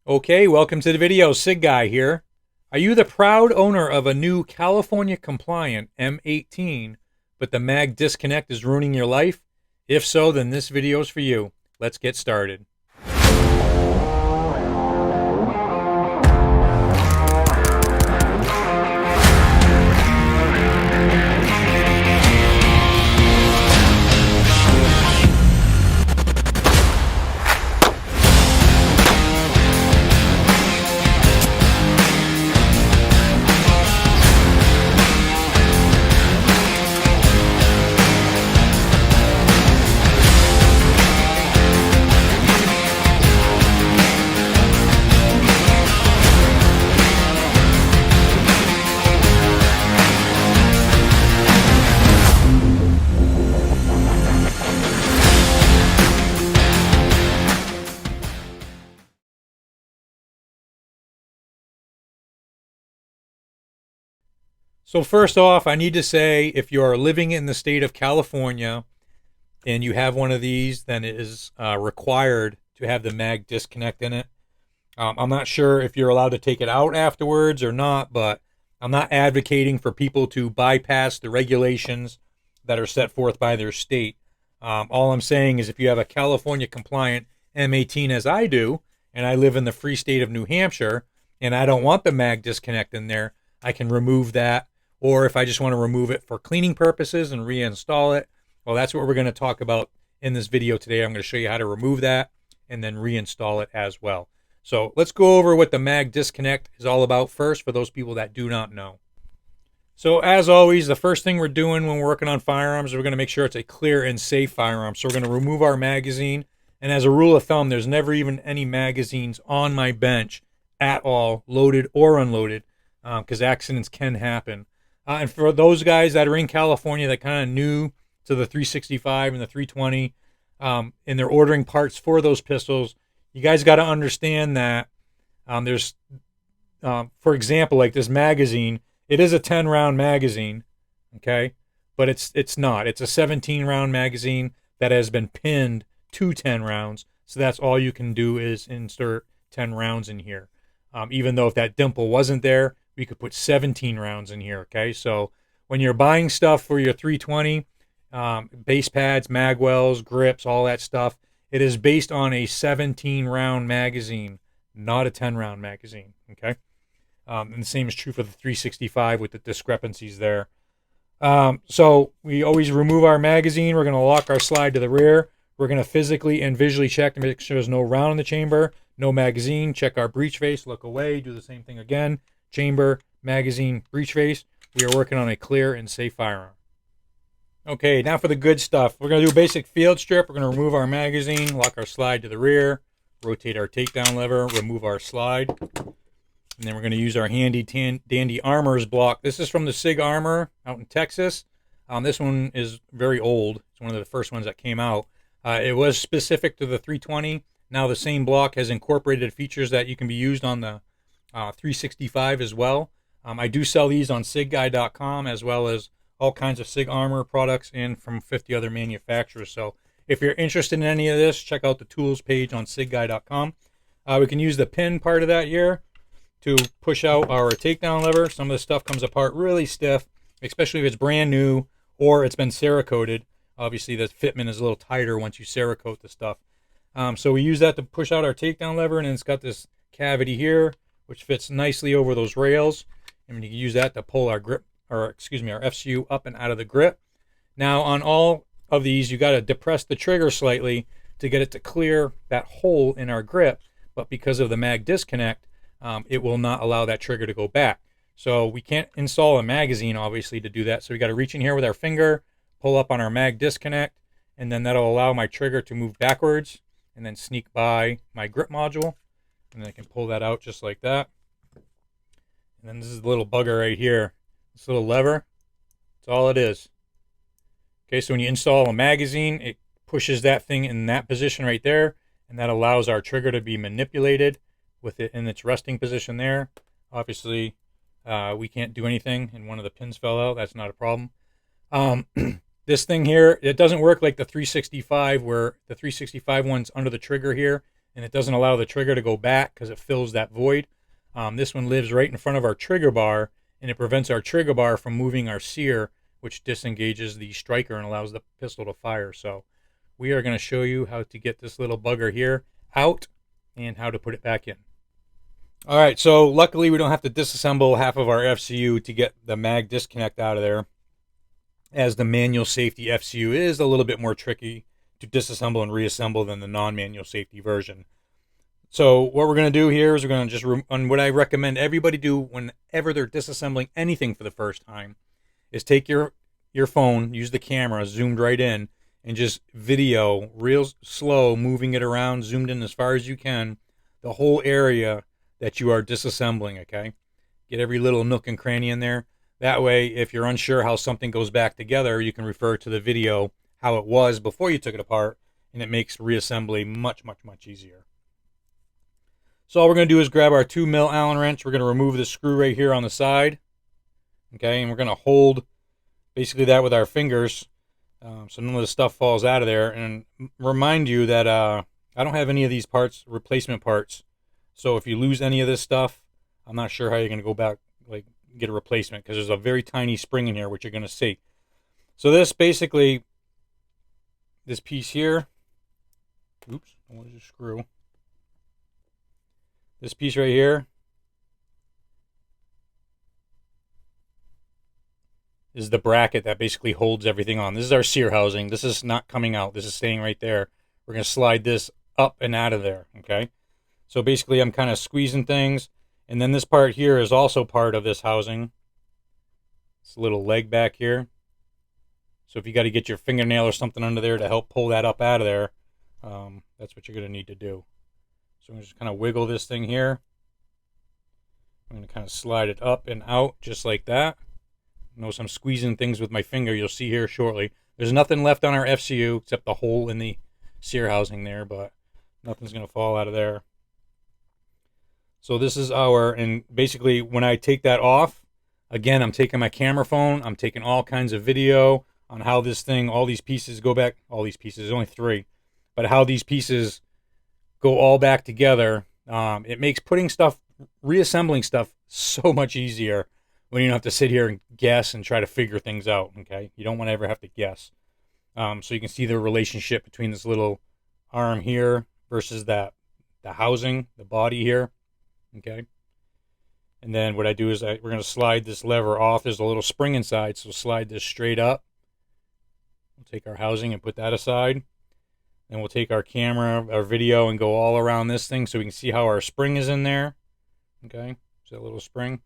Okay, welcome to the video. SIG Guy here. Are you the proud owner of a new California compliant M18, but the mag disconnect is ruining your life? If so, then this video is for you. Let's get started. So first off, I need to say if you are living in the state of California and you have one of these, then it is required to have the mag disconnect in it. I'm not sure if you're allowed to take it out afterwards or not, but I'm not advocating for people to bypass the regulations that are set forth by their state. All I'm saying is if you have a California compliant M18 as I do, and I live in the free state of New Hampshire, and I don't want the mag disconnect in there, I can remove that. Or if I just want to remove it for cleaning purposes and reinstall it, well, that's what we're going to talk about in this video today. I'm going to show you how to remove that and then reinstall it as well. So let's go over what the mag disconnect is all about first for those people that do not know. So as always, the first thing we're doing when we're working on firearms is we're going to make sure it's a clear and safe firearm. So we're going to remove our magazine. And as a rule of thumb, there's never even any magazines on my bench at all, loaded or unloaded, because accidents can happen. And for those guys that are in California that kind of new to the 365 and the 320, and they're ordering parts for those pistols, you guys got to understand that there's, for example, like this magazine, it is a 10-round magazine, okay? But it's not. It's a 17-round magazine that has been pinned to 10 rounds, so that's all you can do is insert 10 rounds in here. Even though if that dimple wasn't there, we could put 17 rounds in here, okay? So when you're buying stuff for your 320, base pads, magwells, grips, all that stuff, it is based on a 17-round magazine, not a 10-round magazine, okay? And the same is true for the 365 with the discrepancies there. So we always remove our magazine. We're going to lock our slide to the rear. We're going to physically and visually check to make sure there's no round in the chamber, no magazine. Check our breech face, look away, do the same thing again. Chamber, magazine, breech face. We are working on a clear and safe firearm. Okay, now for the good stuff. We're going to do a basic field strip. We're going to remove our magazine, lock our slide to the rear, rotate our takedown lever, remove our slide. And then we're going to use our handy dandy armor's block. This is from the SIG Armor out in Texas. This one is very old. It's one of the first ones that came out. It was specific to the 320. Now the same block has incorporated features that you can be used on the 365 as well. I do sell these on SIGguy.com as well as all kinds of SIG Armor products and from 50 other manufacturers. So if you're interested in any of this, check out the tools page on SIGguy.com. We can use the pin part of that here to push out our takedown lever. Some of the stuff comes apart really stiff, especially if it's brand new or it's been Cerakoted. Obviously, the fitment is a little tighter once you Cerakote the stuff. So we use that to push out our takedown lever, and then it's got this cavity here, which fits nicely over those rails. And you can use that to pull our grip, or excuse me, our FCU up and out of the grip. Now, on all of these, you got to depress the trigger slightly to get it to clear that hole in our grip. But because of the mag disconnect, it will not allow that trigger to go back. So we can't install a magazine, obviously, to do that. So we got to reach in here with our finger, pull up on our mag disconnect, and then that'll allow my trigger to move backwards and then sneak by my grip module. And then I can pull that out just like that. And then this is the little bugger right here. This little lever, that's all it is. Okay, so when you install a magazine, it pushes that thing in that position right there, and that allows our trigger to be manipulated with it in its resting position there. Obviously, we can't do anything, and one of the pins fell out. That's not a problem. This thing here, it doesn't work like the 365, where the 365 one's under the trigger here, and it doesn't allow the trigger to go back because it fills that void. This one lives right in front of our trigger bar, and it prevents our trigger bar from moving our sear, which disengages the striker and allows the pistol to fire. So we are going to show you how to get this little bugger here out and how to put it back in. All right, so luckily we don't have to disassemble half of our FCU to get the mag disconnect out of there, as the manual safety FCU is a little bit more tricky to disassemble and reassemble than the non-manual safety version. So what we're going to do here is we're going to just, and what I recommend everybody do whenever they're disassembling anything for the first time, is take your phone, use the camera zoomed right in, and just video real slow, moving it around, zoomed in as far as you can, the whole area that you are disassembling, okay? Get every little nook and cranny in there. That way, if you're unsure how something goes back together, you can refer to the video how it was before you took it apart, and it makes reassembly much, much, much easier. So all we're going to do is grab our 2mm Allen wrench. We're going to remove the screw right here on the side, okay? And we're going to hold basically that with our fingers so none of the stuff falls out of there. And remind you that I don't have any of these parts, replacement parts. So if you lose any of this stuff, I'm not sure how you're going to go back, like, get a replacement, because there's a very tiny spring in here, which you're going to see. So this basically, this piece here, oops, I want to screw. This piece right here is the bracket that basically holds everything on. This is our sear housing. This is not coming out. This is staying right there. We're going to slide this up and out of there, okay? So basically I'm kind of squeezing things, and then this part here is also part of this housing. This little leg back here. So if you got to get your fingernail or something under there to help pull that up out of there, that's what you're going to need to do. So I'm just kind of wiggle this thing here. I'm going to kind of slide it up and out just like that. Notice I'm squeezing things with my finger. You'll see here shortly. There's nothing left on our FCU except the hole in the sear housing there, but nothing's going to fall out of there. So this is our, and basically when I take that off, again, I'm taking my camera phone, I'm taking all kinds of video on how this thing, all these pieces go back, all these pieces, there's only 3, but how these pieces go all back together. It makes putting stuff, reassembling stuff so much easier when you don't have to sit here and guess and try to figure things out, okay? You don't want to ever have to guess. So you can see the relationship between this little arm here versus the housing, the body here. Okay, and then what I do is we're going to slide this lever off. There's a little spring inside, so slide this straight up. We'll take our housing and put that aside. Then we'll take our camera, our video, and go all around this thing so we can see how our spring is in there. Okay, so that little spring.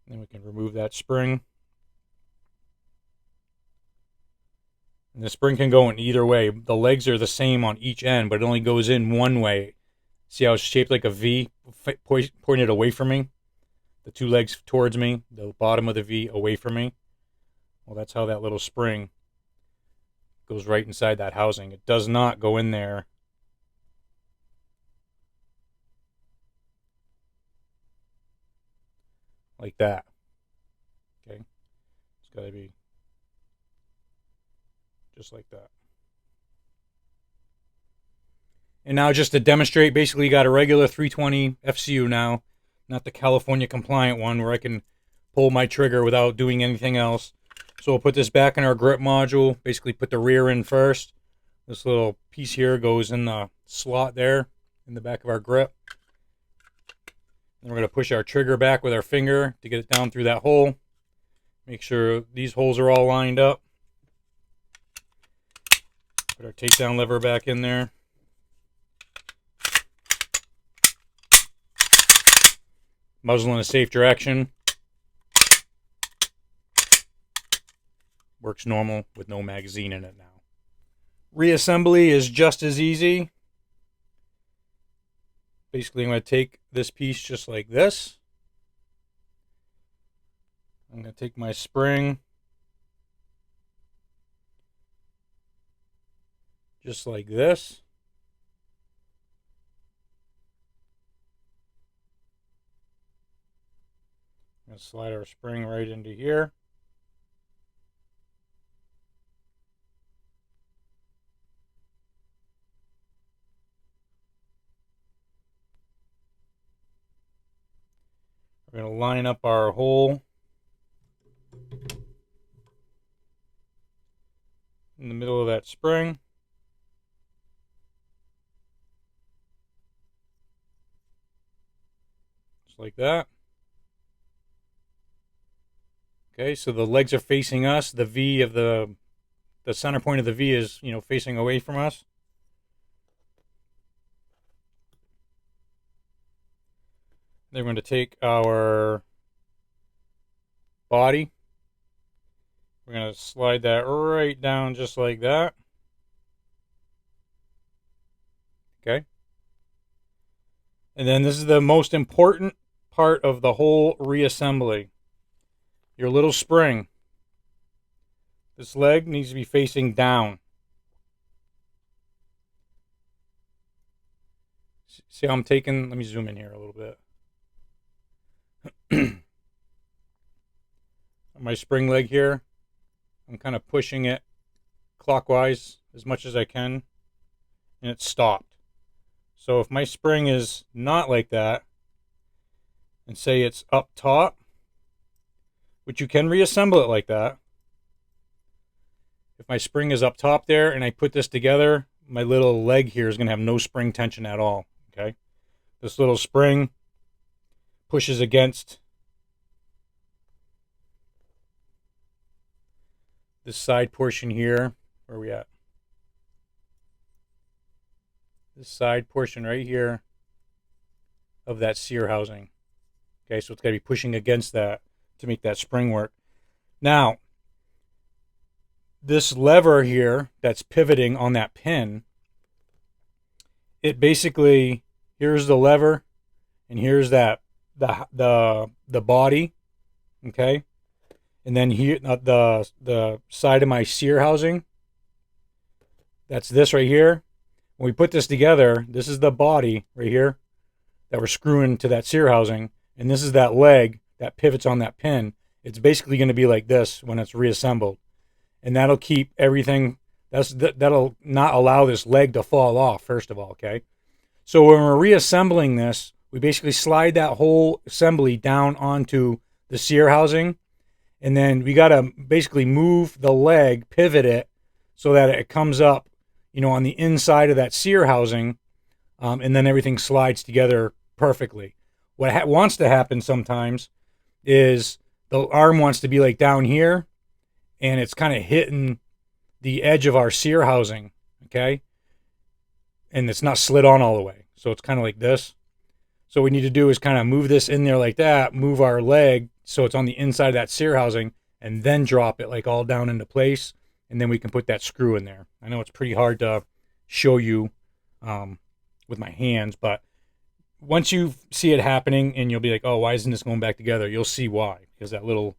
And then we can remove that spring. And the spring can go in either way. The legs are the same on each end, but it only goes in one way. See how it's shaped like a V, pointed away from me? The 2 legs towards me, the bottom of the V away from me. Well, that's how that little spring goes right inside that housing. It does not go in there like that. Okay? It's got to be just like that. And now just to demonstrate, basically you got a regular 320 FCU now, not the California compliant one where I can pull my trigger without doing anything else. So we'll put this back in our grip module, basically put the rear in first. This little piece here goes in the slot there in the back of our grip. Then we're going to push our trigger back with our finger to get it down through that hole. Make sure these holes are all lined up. Put our takedown lever back in there. Muzzle in a safe direction. Works normal with no magazine in it now. Reassembly is just as easy. Basically, I'm going to take this piece just like this. I'm going to take my spring just like this. I'm going to slide our spring right into here. We're going to line up our hole in the middle of that spring. Just like that. Okay, so the legs are facing us. The V of the center point of the V is, facing away from us. Then we're going to take our body. We're going to slide that right down just like that. Okay. And then this is the most important part of the whole reassembly. Your little spring. This leg needs to be facing down. See how I'm taking? Let me zoom in here a little bit. My spring leg here, I'm kind of pushing it clockwise as much as I can, and it's stopped. So if my spring is not like that, and say it's up top, which you can reassemble it like that. If my spring is up top there and I put this together, my little leg here is going to have no spring tension at all. Okay, this little spring pushes against this side portion here. Where are we at? This side portion right here of that sear housing. Okay, so it's got to be pushing against that to make that spring work. Now, this lever here that's pivoting on that pin, it basically, here's the lever, and here's that the body, okay, and then here the side of my sear housing. That's this right here. When we put this together, this is the body right here that we're screwing to that sear housing, and this is that leg that pivots on that pin. It's basically going to be like this when it's reassembled, and that'll keep everything. That'll not allow this leg to fall off. First of all, okay. So when we're reassembling this, we basically slide that whole assembly down onto the sear housing, and then we got to basically move the leg, pivot it, so that it comes up, on the inside of that sear housing, and then everything slides together perfectly. What wants to happen sometimes is the arm wants to be like down here, and it's kind of hitting the edge of our sear housing, okay? And it's not slid on all the way. So it's kind of like this. So what we need to do is kind of move this in there like that, move our leg so it's on the inside of that sear housing, and then drop it like all down into place, and then we can put that screw in there. I know it's pretty hard to show you with my hands, but once you see it happening and you'll be like, oh, why isn't this going back together? You'll see why, because that little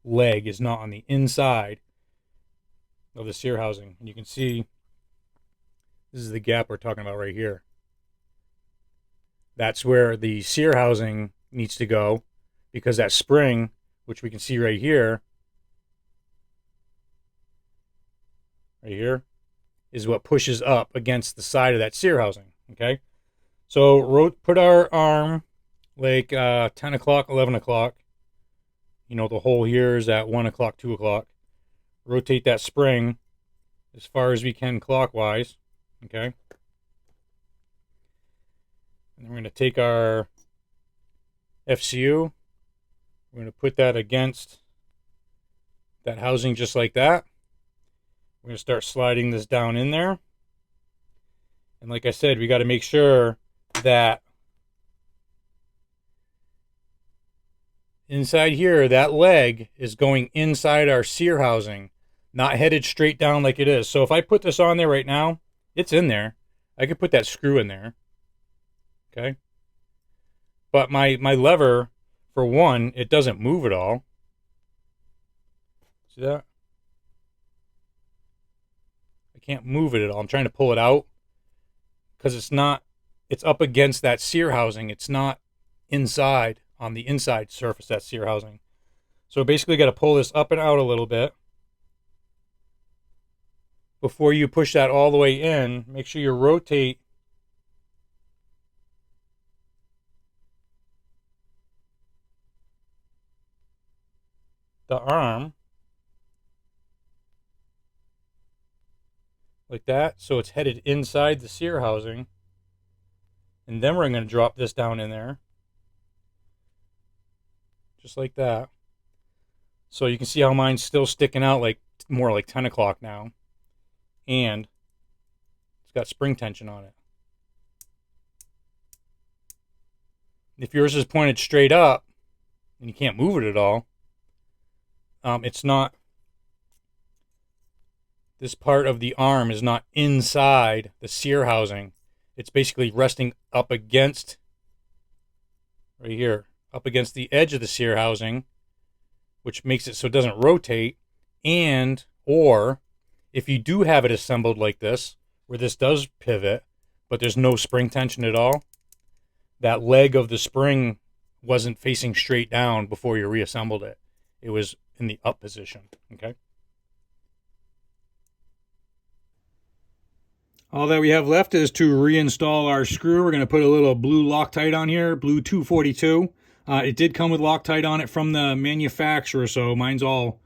leg is not on the inside of the sear housing. And you can see this is the gap we're talking about right here. That's where the sear housing needs to go, because that spring, which we can see right here, is what pushes up against the side of that sear housing, okay? So put our arm like 10 o'clock, 11 o'clock. The hole here is at 1 o'clock, 2 o'clock. Rotate that spring as far as we can clockwise, okay? And we're going to take our FCU. We're going to put that against that housing just like that. We're going to start sliding this down in there. And like I said, we got to make sure that inside here, that leg is going inside our sear housing, not headed straight down like it is. So if I put this on there right now, it's in there. I could put that screw in there. Okay. But my lever, for one, it doesn't move at all. See that? I can't move it at all. I'm trying to pull it out because it's up against that sear housing. It's not inside, on the inside surface, that sear housing. So basically got to pull this up and out a little bit. Before you push that all the way in, make sure you rotate the arm like that, so it's headed inside the sear housing. And then we're going to drop this down in there, just like that. So you can see how mine's still sticking out like more like 10 o'clock now. And it's got spring tension on it. If yours is pointed straight up and you can't move it at all, it's not, this part of the arm is not inside the sear housing. It's basically resting up against, right here, up against the edge of the sear housing, which makes it so it doesn't rotate. And, or, if you do have it assembled like this, where this does pivot, but there's no spring tension at all, that leg of the spring wasn't facing straight down before you reassembled it. It was in the up position, okay? All that we have left is to reinstall our screw. We're going to put a little blue Loctite on here, blue 242. It did come with Loctite on it from the manufacturer, so mine's all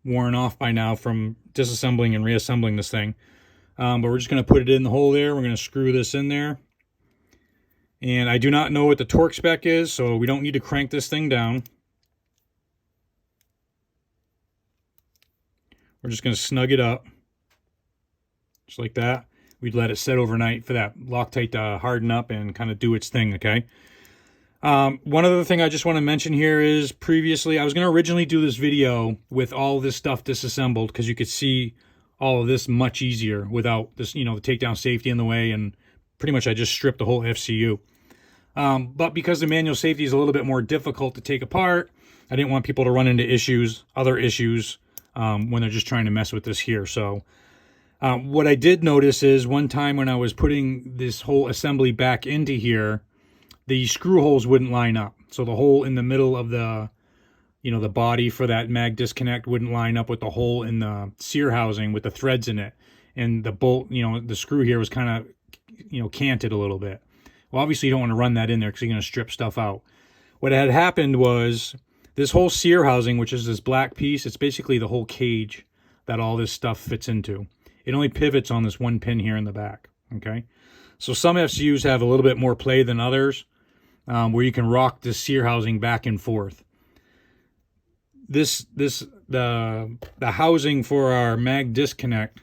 worn off by now from disassembling and reassembling this thing. But we're just going to put it in the hole there. We're going to screw this in there. And I do not know what the torque spec is, so we don't need to crank this thing down. We're just going to snug it up, just like that. We'd let it set overnight for that Loctite to harden up and kind of do its thing, okay? One other thing I just want to mention here is previously I was going to originally do this video with all this stuff disassembled because you could see all of this much easier without this, you know, the takedown safety in the way, and pretty much I just stripped the whole FCU. But because the manual safety is a little bit more difficult to take apart, I didn't want people to run into other issues, when they're just trying to mess with this here. So what I did notice is one time when I was putting this whole assembly back into here, the screw holes wouldn't line up. So the hole in the middle of the, you know, the body for that mag disconnect wouldn't line up with the hole in the sear housing with the threads in it. And the bolt, you know, the screw here was kind of, you know, canted a little bit. Well, obviously you don't want to run that in there because you're going to strip stuff out. What had happened was this whole sear housing, which is this black piece, it's basically the whole cage that all this stuff fits into. It only pivots on this one pin here in the back, okay? So some FCUs have a little bit more play than others, where you can rock this sear housing back and forth. The housing for our mag disconnect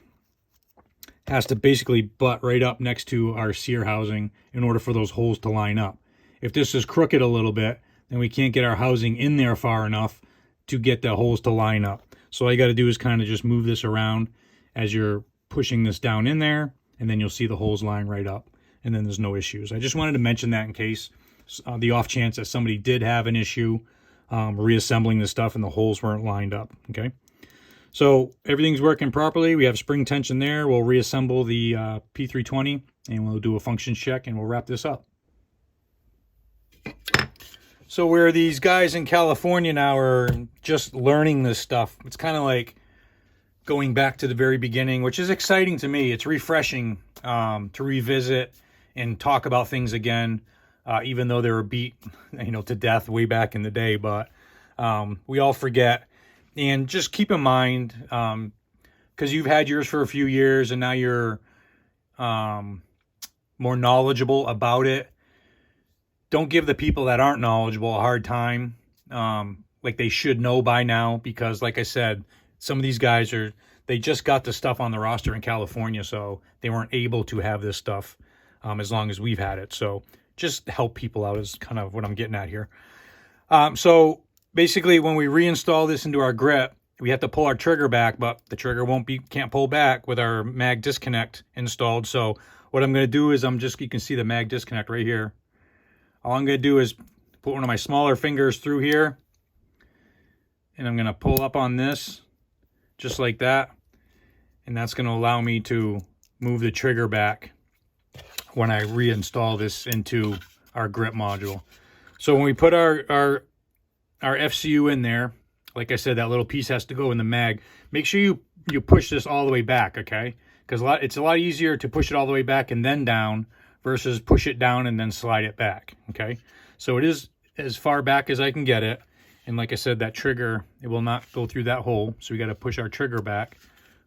has to basically butt right up next to our sear housing in order for those holes to line up. If this is crooked a little bit, then we can't get our housing in there far enough to get the holes to line up. So all you got to do is kind of just move this around as you're pushing this down in there, and then you'll see the holes line right up, and then there's no issues. I just wanted to mention that in case the off chance that somebody did have an issue reassembling this stuff and the holes weren't lined up, okay? So everything's working properly. We have spring tension there. We'll reassemble the P320, and we'll do a function check, and we'll wrap this up. So where these guys in California now are just learning this stuff, it's kind of like going back to the very beginning, which is exciting to me. It's refreshing to revisit and talk about things again, even though they were beat, you know, to death way back in the day. But we all forget. And just keep in mind, because you've had yours for a few years and now you're more knowledgeable about it, don't give the people that aren't knowledgeable a hard time, like they should know by now. Because like I said, some of these guys they just got the stuff on the roster in California, so they weren't able to have this stuff as long as we've had it. So just help people out is kind of what I'm getting at here. So basically, when we reinstall this into our grip, we have to pull our trigger back, but the trigger can't pull back with our mag disconnect installed. So what I'm going to do is you can see the mag disconnect right here. All I'm going to do is put one of my smaller fingers through here, and I'm going to pull up on this just like that. And that's going to allow me to move the trigger back when I reinstall this into our grip module. So when we put our FCU in there, like I said, that little piece has to go in the mag. Make sure you push this all the way back, okay? Because it's a lot easier to push it all the way back and then down versus push it down and then slide it back, okay? So it is as far back as I can get it. And like I said, that trigger, it will not go through that hole. So we got to push our trigger back.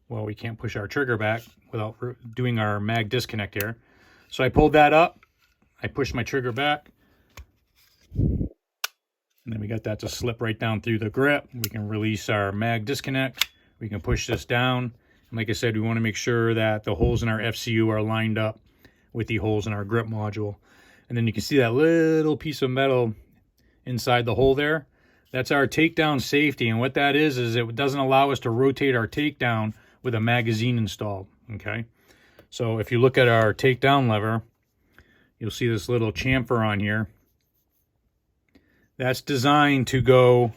Well, we can't push our trigger back without doing our mag disconnect here. So I pulled that up. I pushed my trigger back. And then we got that to slip right down through the grip. We can release our mag disconnect. We can push this down. And like I said, we want to make sure that the holes in our FCU are lined up with the holes in our grip module. And then you can see that little piece of metal inside the hole there. That's our takedown safety. And what that is it doesn't allow us to rotate our takedown with a magazine installed. Okay. So if you look at our takedown lever, you'll see this little chamfer on here. That's designed to go,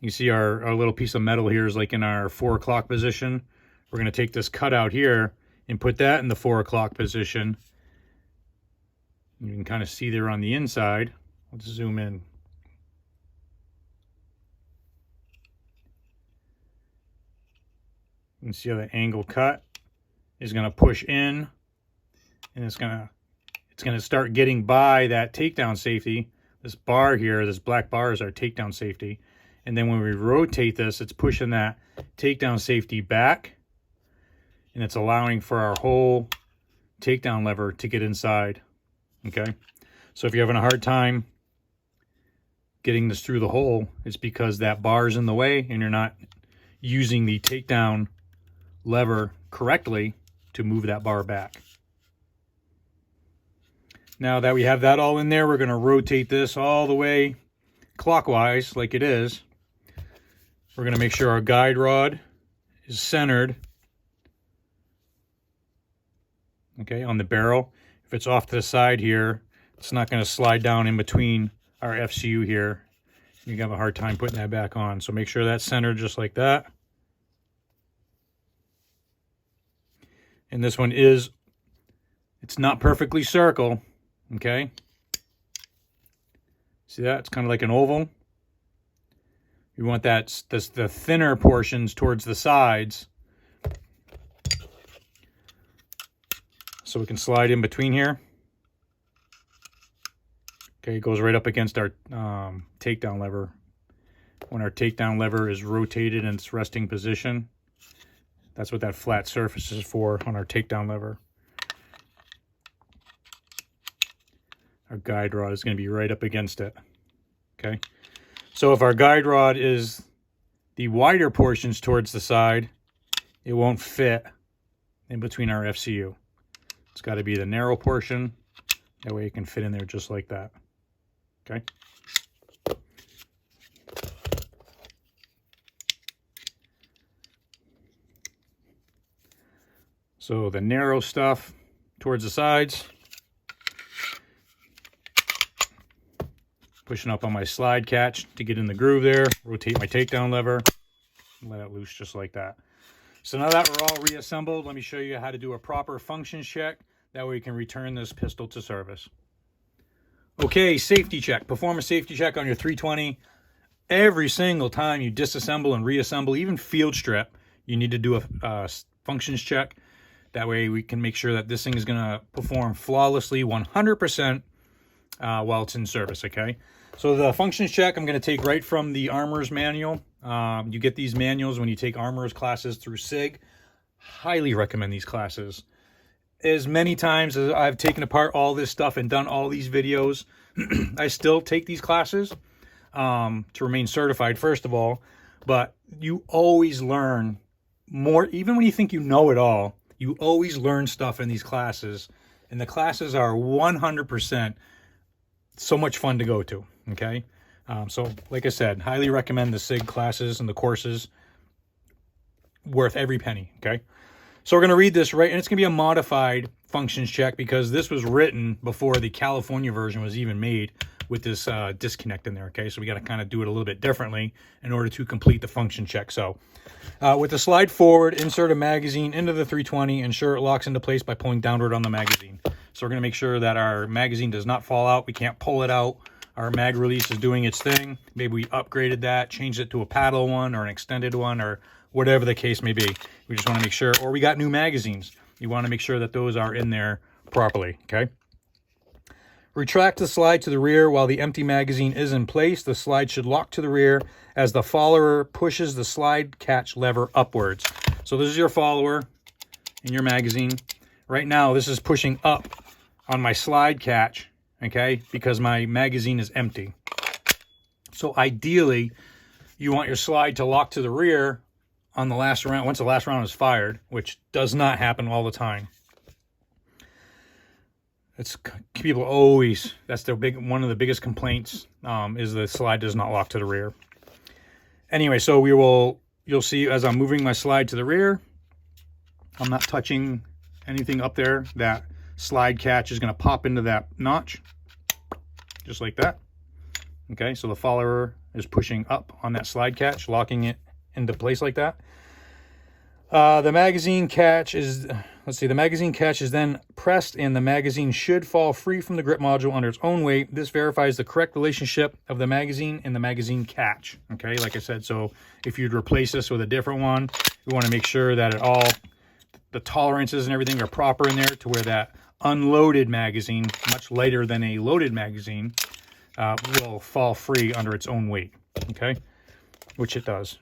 you see our little piece of metal here is like in our 4 o'clock position. We're going to take this cutout here and put that in the 4 o'clock position. You can kind of see there on the inside. Let's zoom in. You can see how the angle cut is going to push in, and it's going to start getting by that takedown safety. This bar here, this black bar, is our takedown safety. And then when we rotate this, it's pushing that takedown safety back, and it's allowing for our whole takedown lever to get inside. Okay, so if you're having a hard time getting this through the hole, it's because that bar is in the way and you're not using the takedown lever correctly to move that bar back. Now that we have that all in there, we're going to rotate this all the way clockwise like it is. We're going to make sure our guide rod is centered, okay, on the barrel. If it's off to the side here, it's not going to slide down in between our FCU here. You have a hard time putting that back on. So make sure that's centered just like that. And this one it's not perfectly circle, okay? See that? It's kind of like an oval. You want the thinner portions towards the sides, so we can slide in between here. Okay, it goes right up against our takedown lever. When our takedown lever is rotated in its resting position, that's what that flat surface is for on our takedown lever. Our guide rod is going to be right up against it. Okay, so if our guide rod is the wider portions towards the side, it won't fit in between our FCU. It's got to be the narrow portion. That way it can fit in there just like that. Okay. So the narrow stuff towards the sides. Pushing up on my slide catch to get in the groove there. Rotate my takedown lever. Let it loose just like that. So now that we're all reassembled, let me show you how to do a proper functions check. That way you can return this pistol to service. Okay, safety check. Perform a safety check on your 320. Every single time you disassemble and reassemble, even field strip, you need to do a functions check. That way we can make sure that this thing is going to perform flawlessly 100% while it's in service, okay? So the functions check I'm going to take right from the Armorer's Manual. You get these manuals when you take Armorer's classes through SIG. Highly recommend these classes. As many times as I've taken apart all this stuff and done all these videos, I still take these classes to remain certified, first of all. But you always learn more, even when you think you know it all. You always learn stuff in these classes, and the classes are 100% so much fun to go to, okay? So, like I said, highly recommend the SIG classes and the courses. Worth every penny, okay? So we're going to read this right, and it's going to be a modified functions check because this was written before the California version was even made with this disconnect in there, okay? So we got to kind of do it a little bit differently in order to complete the function check. So with the slide forward, insert a magazine into the 320, ensure it locks into place by pulling downward on the magazine. So we're going to make sure that our magazine does not fall out. We can't pull it out. Our mag release is doing its thing. Maybe we upgraded that, changed it to a paddle one or an extended one or whatever the case may be. We just want to make sure, or we got new magazines. You want to make sure that those are in there properly, okay? Retract the slide to the rear while the empty magazine is in place. The slide should lock to the rear as the follower pushes the slide catch lever upwards. So this is your follower in your magazine. Right now, this is pushing up on my slide catch, okay, because my magazine is empty. So ideally, you want your slide to lock to the rear on the last round, once the last round is fired, which does not happen all the time. It's people always, that's their one of the biggest complaints, is the slide does not lock to the rear. Anyway, so you'll see as I'm moving my slide to the rear, I'm not touching anything up there. That slide catch is going to pop into that notch, just like that. Okay, so the follower is pushing up on that slide catch, locking it into place like that. The magazine catch is, the magazine catch is then pressed and the magazine should fall free from the grip module under its own weight. This verifies the correct relationship of the magazine and the magazine catch. Okay, like I said, so if you'd replace this with a different one, we want to make sure that the tolerances and everything are proper in there to where that unloaded magazine, much lighter than a loaded magazine, will fall free under its own weight. Okay, which it does.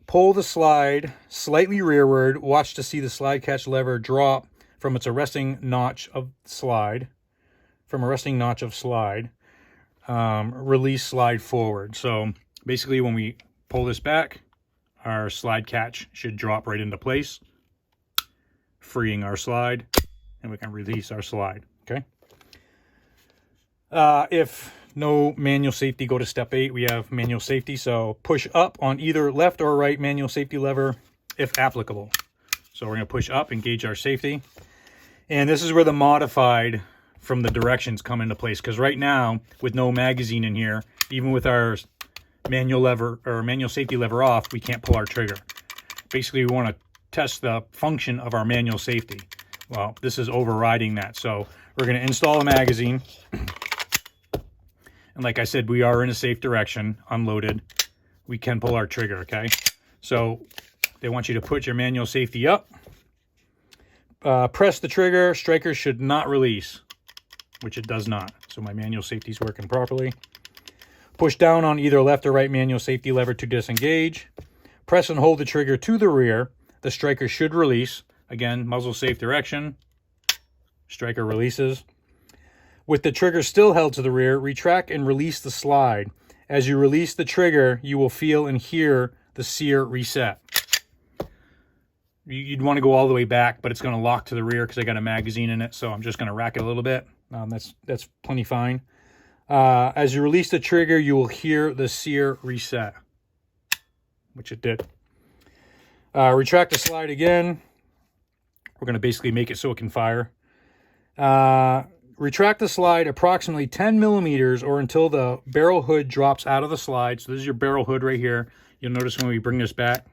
Pull the slide slightly rearward. Watch to see the slide catch lever drop from its arresting notch of slide. Release slide forward. So basically when we pull this back, our slide catch should drop right into place, freeing our slide, and we can release our slide. Okay. If no manual safety, go to step 8. We have manual safety. So push up on either left or right manual safety lever if applicable. So we're going to push up, engage our safety. And this is where the modified from the directions come into place. Because right now, with no magazine in here, even with our manual lever or manual safety lever off, we can't pull our trigger. Basically, we want to test the function of our manual safety. Well, this is overriding that. So we're going to install a magazine. And like I said, we are in a safe direction, unloaded. We can pull our trigger, okay? So they want you to put your manual safety up. Press the trigger. Striker should not release, which it does not. So my manual safety is working properly. Push down on either left or right manual safety lever to disengage. Press and hold the trigger to the rear. The striker should release. Again, muzzle safe direction. Striker releases. With the trigger still held to the rear, retract and release the slide. As you release the trigger, you will feel and hear the sear reset. You'd want to go all the way back, but it's going to lock to the rear because I got a magazine in it, so I'm just going to rack it a little bit. That's plenty fine. As you release the trigger, you will hear the sear reset, which it did. Retract the slide again. We're going to basically make it so it can fire. Retract the slide approximately 10 millimeters or until the barrel hood drops out of the slide. So this is your barrel hood right here. You'll notice when we bring this back,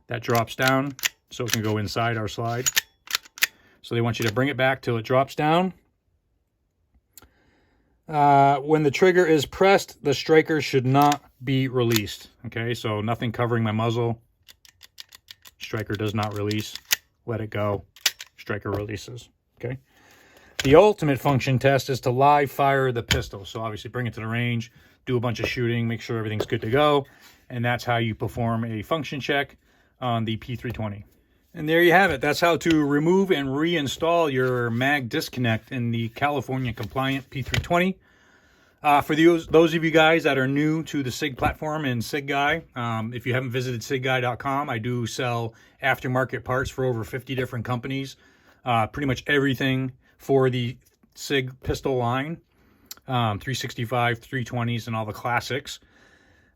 that drops down so it can go inside our slide. So they want you to bring it back till it drops down. When the trigger is pressed, the striker should not be released. Okay, so nothing covering my muzzle. Striker does not release. Let it go. Striker releases. Okay. The ultimate function test is to live fire the pistol. So obviously bring it to the range, do a bunch of shooting, make sure everything's good to go. And that's how you perform a function check on the P320. And there you have it. That's how to remove and reinstall your mag disconnect in the California compliant P320. For those of you guys that are new to the SIG platform and SIG Guy, if you haven't visited SIGGuy.com, I do sell aftermarket parts for over 50 different companies. Pretty much everything for the SIG pistol line, 365, 320s, and all the classics.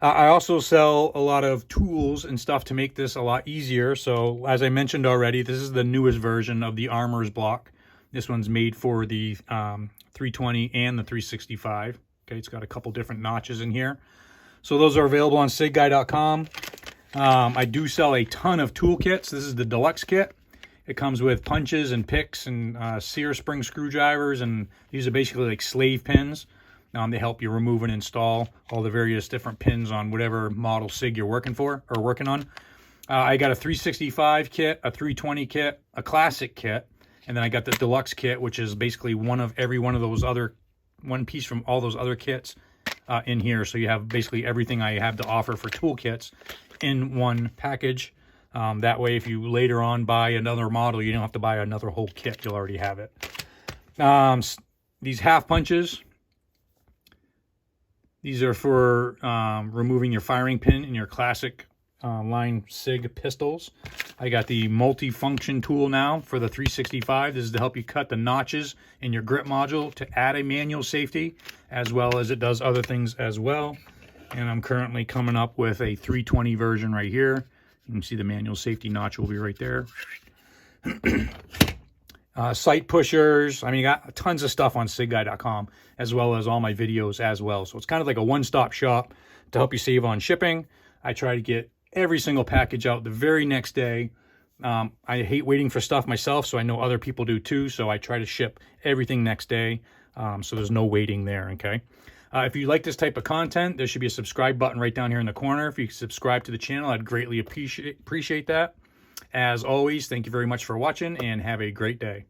I also sell a lot of tools and stuff to make this a lot easier. So as I mentioned already, this is the newest version of the Armor's block. This one's made for the 320 and the 365. Okay, it's got a couple different notches in here. So those are available on SIGGuy.com. I do sell a ton of toolkits. This is the deluxe kit. It comes with punches and picks and sear spring screwdrivers, and these are basically like slave pins. They help you remove and install all the various different pins on whatever model SIG you're working on. I got a 365 kit, a 320 kit, a classic kit, And then I got the deluxe kit, which is basically one of those other, one piece from all those other kits in here. So you have basically everything I have to offer for toolkits in one package. That way, if you later on buy another model, you don't have to buy another whole kit. You'll already have it. These half punches, these are for removing your firing pin in your classic line SIG pistols. I got the multi-function tool now for the 365. This is to help you cut the notches in your grip module to add a manual safety, as well as it does other things as well. And I'm currently coming up with a 320 version right here. You can see the manual safety notch will be right there. Sight pushers. I mean, you got tons of stuff on SIGguy.com, as well as all my videos as well. So it's kind of like a one-stop shop to help you save on shipping. I try to get every single package out the very next day. I hate waiting for stuff myself, so I know other people do too. So I try to ship everything next day, so there's no waiting there, okay? If you like this type of content, there should be a subscribe button right down here in the corner. If you subscribe to the channel, I'd greatly appreciate that. As always, thank you very much for watching, and have a great day.